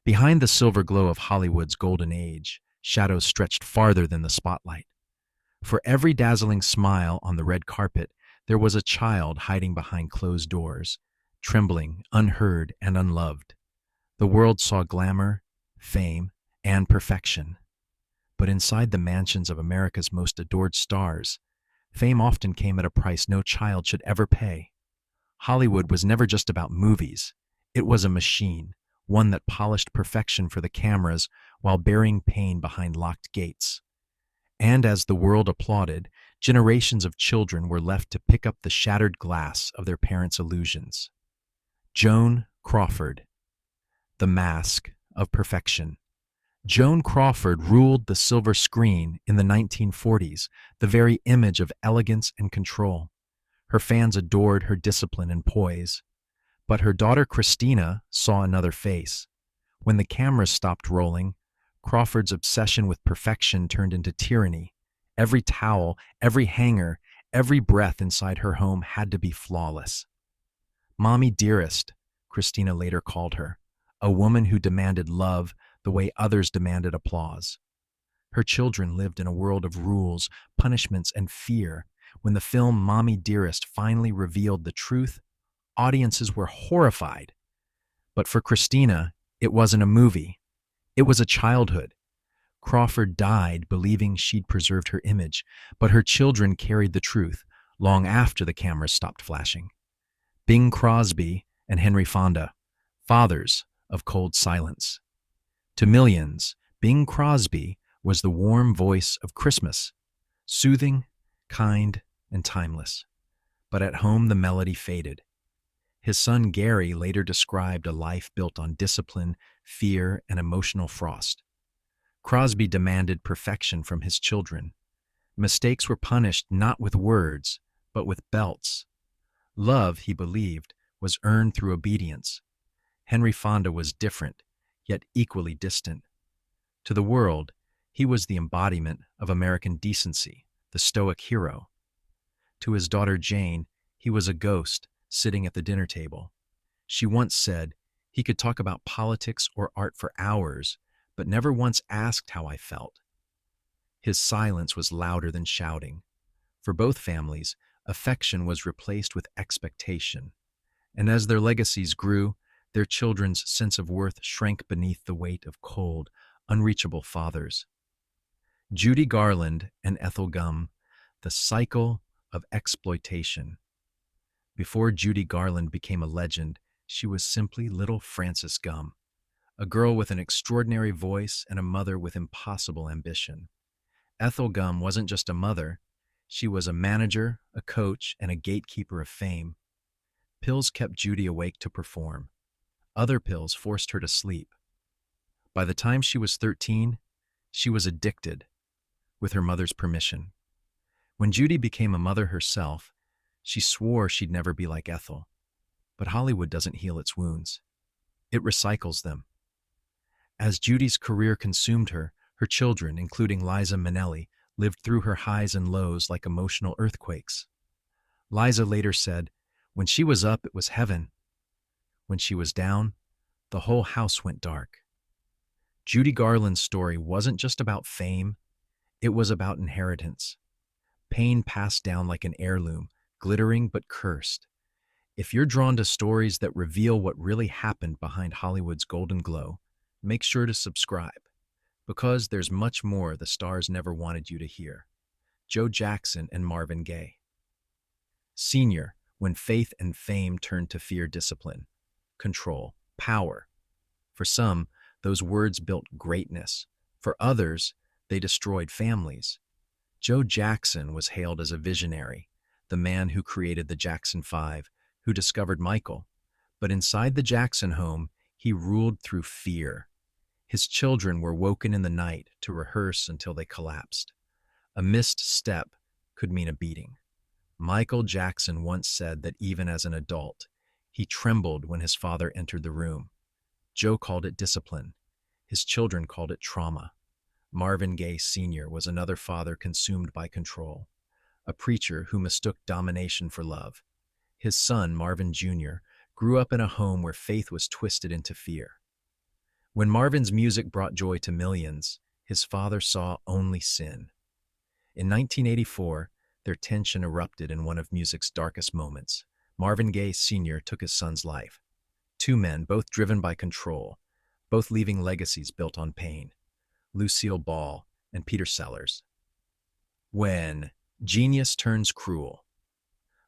Behind the silver glow of Hollywood's golden age, shadows stretched farther than the spotlight. For every dazzling smile on the red carpet, there was a child hiding behind closed doors, trembling, unheard, and unloved. The world saw glamour, fame, and perfection. But inside the mansions of America's most adored stars, fame often came at a price no child should ever pay. Hollywood was never just about movies. It was a machine, one that polished perfection for the cameras while burying pain behind locked gates. And as the world applauded, generations of children were left to pick up the shattered glass of their parents' illusions. Joan Crawford, the mask of perfection. Joan Crawford ruled the silver screen in the 1940s, the very image of elegance and control. Her fans adored her discipline and poise. But her daughter Christina saw another face. When the cameras stopped rolling, Crawford's obsession with perfection turned into tyranny. Every towel, every hanger, every breath inside her home had to be flawless. Mommy dearest, Christina later called her, a woman who demanded love the way others demanded applause. Her children lived in a world of rules, punishments, and fear. When the film Mommy Dearest finally revealed the truth, audiences were horrified. But for Christina, it wasn't a movie. It was a childhood. Crawford died believing she'd preserved her image, but her children carried the truth long after the cameras stopped flashing. Bing Crosby and Henry Fonda, fathers of cold silence. To millions, Bing Crosby was the warm voice of Christmas, soothing, kind, and timeless. But at home, the melody faded. His son Gary later described a life built on discipline, fear, and emotional frost. Crosby demanded perfection from his children. Mistakes were punished not with words, but with belts. Love, he believed, was earned through obedience. Henry Fonda was different, yet equally distant. To the world, he was the embodiment of American decency, the stoic hero. To his daughter Jane, he was a ghost sitting at the dinner table. She once said, "He could talk about politics or art for hours, but never once asked how I felt." His silence was louder than shouting. For both families, affection was replaced with expectation. And as their legacies grew, their children's sense of worth shrank beneath the weight of cold, unreachable fathers. Judy Garland and Ethel Gum, the cycle of exploitation. Before Judy Garland became a legend, she was simply little Frances Gum, a girl with an extraordinary voice and a mother with impossible ambition. Ethel Gum wasn't just a mother, she was a manager, a coach, and a gatekeeper of fame. Pills kept Judy awake to perform. Other pills forced her to sleep. By the time she was 13, she was addicted, with her mother's permission. When Judy became a mother herself, she swore she'd never be like Ethel. But Hollywood doesn't heal its wounds. It recycles them. As Judy's career consumed her, her children, including Liza Minnelli, lived through her highs and lows like emotional earthquakes. Liza later said, "When she was up, it was heaven. When she was down, the whole house went dark." Judy Garland's story wasn't just about fame, it was about inheritance. Pain passed down like an heirloom, glittering but cursed. If you're drawn to stories that reveal what really happened behind Hollywood's golden glow, make sure to subscribe, because there's much more the stars never wanted you to hear. Joe Jackson and Marvin Gaye. Senior, when faith and fame turned to fear, discipline, control, power. For some, those words built greatness. For others, they destroyed families. Joe Jackson was hailed as a visionary, the man who created the Jackson Five, who discovered Michael. But inside the Jackson home, he ruled through fear. His children were woken in the night to rehearse until they collapsed. A missed step could mean a beating. Michael Jackson once said that even as an adult, he trembled when his father entered the room. Joe called it discipline. His children called it trauma. Marvin Gaye Sr. was another father consumed by control, a preacher who mistook domination for love. His son, Marvin Jr., grew up in a home where faith was twisted into fear. When Marvin's music brought joy to millions, his father saw only sin. In 1984, their tension erupted in one of music's darkest moments. Marvin Gaye Sr. took his son's life. Two men, both driven by control, both leaving legacies built on pain. Lucille Ball and Peter Sellers. When genius turns cruel.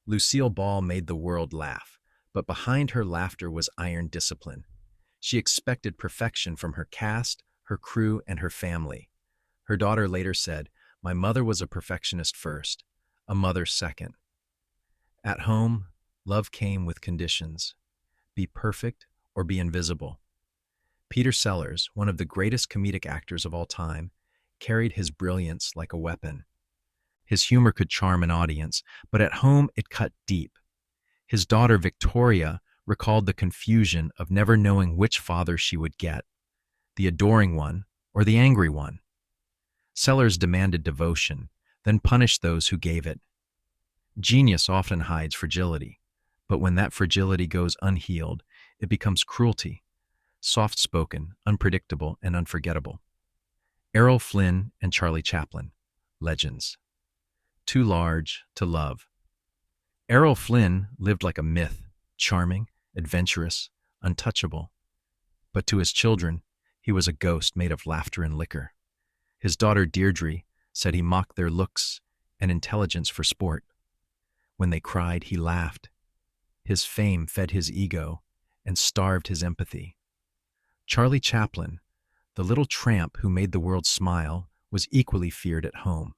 Lucille Ball made the world laugh, but behind her laughter was iron discipline. She expected perfection from her cast, her crew, and her family. Her daughter later said, "My mother was a perfectionist first, a mother second." At home, love came with conditions. Be perfect or be invisible. Peter Sellers, one of the greatest comedic actors of all time, carried his brilliance like a weapon. His humor could charm an audience, but at home it cut deep. His daughter Victoria recalled the confusion of never knowing which father she would get, the adoring one or the angry one. Sellers demanded devotion, then punished those who gave it. Genius often hides fragility, but when that fragility goes unhealed, it becomes cruelty, soft-spoken, unpredictable, and unforgettable. Errol Flynn and Charlie Chaplin, legends. Too large to love. Errol Flynn lived like a myth, charming, adventurous, untouchable. But to his children, he was a ghost made of laughter and liquor. His daughter Deirdre said he mocked their looks and intelligence for sport. When they cried, he laughed. His fame fed his ego and starved his empathy. Charlie Chaplin, the little tramp who made the world smile, was equally feared at home.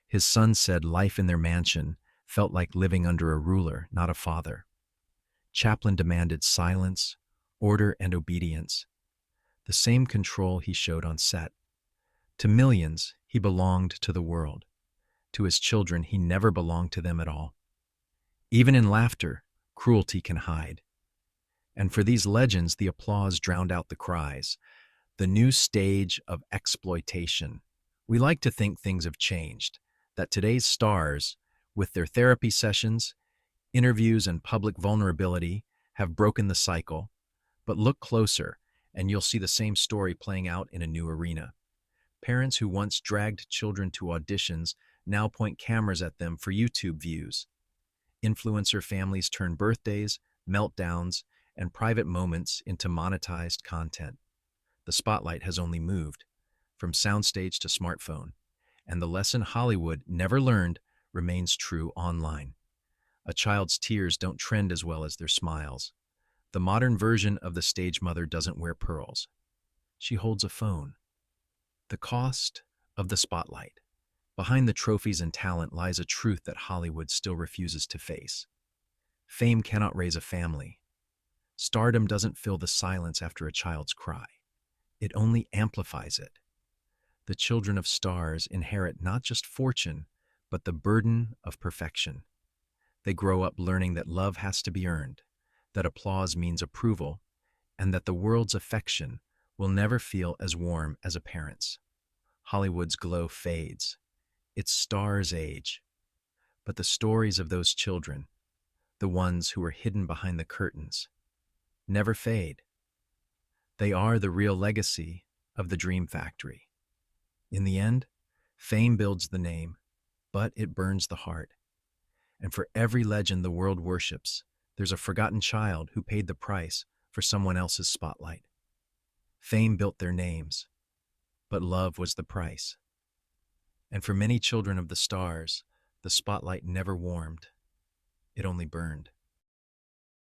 His son said life in their mansion felt like living under a ruler, not a father. Chaplin demanded silence, order, and obedience, the same control he showed on set. To millions, he belonged to the world. To his children, he never belonged to them at all. Even in laughter, cruelty can hide. And for these legends, the applause drowned out the cries. The new stage of exploitation. We like to think things have changed, that today's stars, with their therapy sessions, interviews, and public vulnerability, have broken the cycle. But look closer, and you'll see the same story playing out in a new arena. Parents who once dragged children to auditions now point cameras at them for YouTube views. Influencer families turn birthdays, meltdowns, and private moments into monetized content. The spotlight has only moved, from soundstage to smartphone, and the lesson Hollywood never learned remains true online. A child's tears don't trend as well as their smiles. The modern version of the stage mother doesn't wear pearls. She holds a phone. The cost of the spotlight. Behind the trophies and talent lies a truth that Hollywood still refuses to face. Fame cannot raise a family. Stardom doesn't fill the silence after a child's cry. It only amplifies it. The children of stars inherit not just fortune, but the burden of perfection. They grow up learning that love has to be earned, that applause means approval, and that the world's affection will never feel as warm as a parent's. Hollywood's glow fades. Its stars age. But the stories of those children, the ones who are hidden behind the curtains, never fade. They are the real legacy of the Dream Factory. In the end, fame builds the name, but it burns the heart. And for every legend the world worships, there's a forgotten child who paid the price for someone else's spotlight. Fame built their names, but love was the price. And for many children of the stars, the spotlight never warmed. It only burned.